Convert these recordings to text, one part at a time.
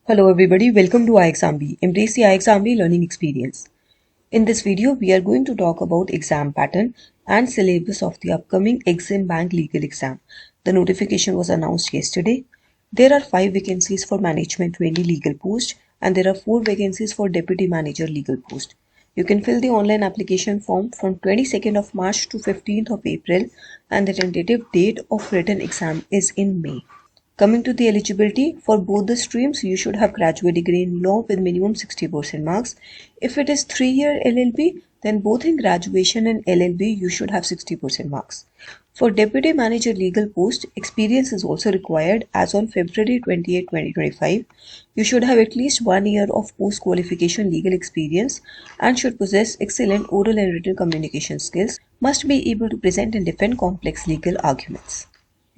Hello everybody, welcome to iExamB. Embrace the iExamB learning experience. In this video, we are going to talk about exam pattern and syllabus of the upcoming Exim Bank legal exam. The notification was announced yesterday. There are 5 vacancies for management trainee legal post and there are 4 vacancies for deputy manager legal post. You can fill the online application form from 22nd of March to 15th of April and the tentative date of written exam is in May. Coming to the eligibility, for both the streams, you should have graduate degree in law with minimum 60% marks. If it is 3-year LLB, then both in graduation and LLB, you should have 60% marks. For deputy manager legal post, experience is also required as on February 28, 2025. You should have at least 1 year of post-qualification legal experience and should possess excellent oral and written communication skills, must be able to present and defend complex legal arguments.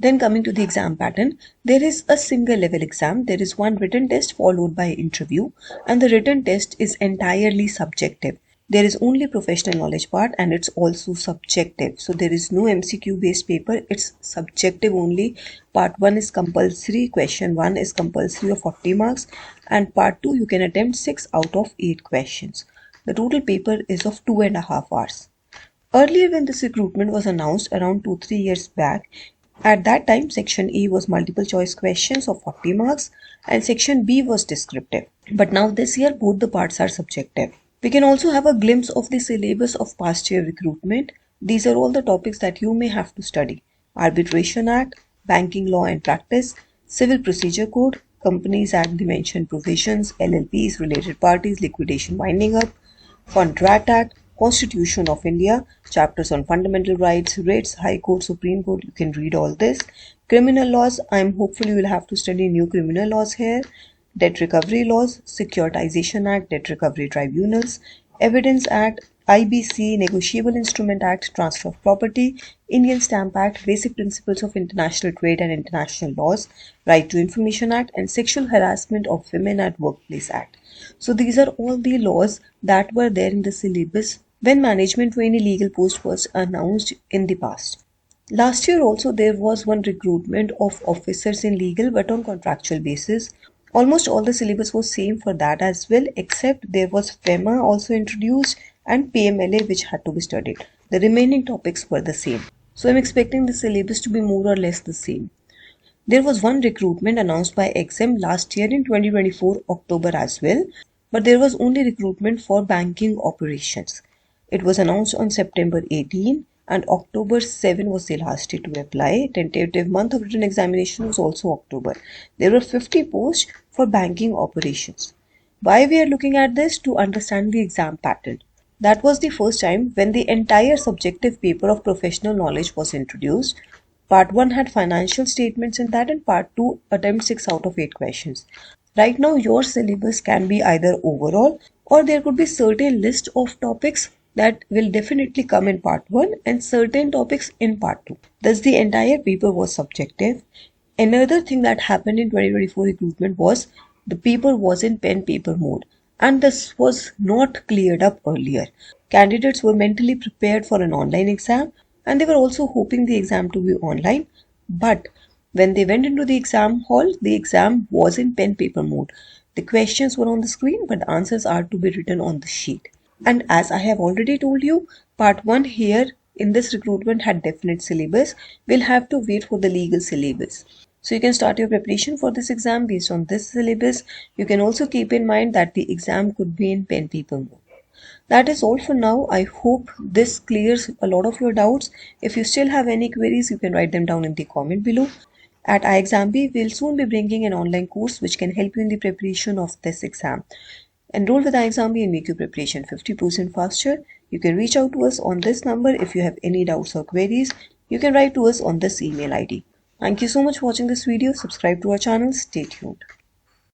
Then coming to the exam pattern, there is a single level exam. There is one written test followed by interview and the written test is entirely subjective. There is only professional knowledge part and it's also subjective. So there is no MCQ based paper. It's subjective only. Part 1 is compulsory. Question 1 is compulsory of 40 marks and part 2 you can attempt 6 out of 8 questions. The total paper is of 2.5 hours. Earlier when this recruitment was announced around 2-3 years back, at that time, Section A was multiple choice questions of 40 marks and Section B was descriptive. But now this year, both the parts are subjective. We can also have a glimpse of the syllabus of past year recruitment. These are all the topics that you may have to study. Arbitration Act, Banking Law and Practice, Civil Procedure Code, Companies Act, the mentioned provisions, LLPs, related parties, liquidation winding up, Contract Act, Constitution of India, chapters on fundamental rights, writs, High Court, Supreme Court, you can read all this. Criminal laws, I'm hopeful you will have to study new criminal laws here. Debt recovery laws, Securitization Act, Debt Recovery Tribunals, Evidence Act, IBC, Negotiable Instrument Act, Transfer of Property, Indian Stamp Act, Basic Principles of International Trade and International Laws, Right to Information Act, and Sexual Harassment of Women at Workplace Act. So these are all the laws that were there in the syllabus when management trainee legal post was announced in the past. Last year also there was one recruitment of officers in legal but on contractual basis. Almost all the syllabus was same for that as well, except there was FEMA also introduced and PMLA which had to be studied. The remaining topics were the same. So I'm expecting the syllabus to be more or less the same. There was one recruitment announced by Exim last year in 2024 October as well, but there was only recruitment for banking operations. It was announced on September 18 and October 7 was the last day to apply. Tentative month of written examination was also October. There were 50 posts for banking operations. Why we are looking at this? To understand the exam pattern. That was the first time when the entire subjective paper of professional knowledge was introduced. Part 1 had financial statements in that and part 2 attempt 6 out of 8 questions. Right now your syllabus can be either overall or there could be certain list of topics that will definitely come in part 1 and certain topics in part 2. Thus the entire paper was subjective. Another thing that happened in 2024 recruitment was the paper was in pen paper mode and this was not cleared up earlier. Candidates were mentally prepared for an online exam and they were also hoping the exam to be online, but when they went into the exam hall, the exam was in pen paper mode. The questions were on the screen but the answers are to be written on the sheet. And as I have already told you, part 1 here in this recruitment had definite syllabus. We'll have to wait for the legal syllabus. So you can start your preparation for this exam based on this syllabus. You can also keep in mind that the exam could be in pen paper mode. That is all for now. I hope this clears a lot of your doubts. If you still have any queries, you can write them down in the comment below. At iExamB, we'll soon be bringing an online course which can help you in the preparation of this exam. Enroll with iExamB and make your preparation 50% faster. You can reach out to us on this number if you have any doubts or queries. You can write to us on this email ID. Thank you so much for watching this video. Subscribe to our channel. Stay tuned.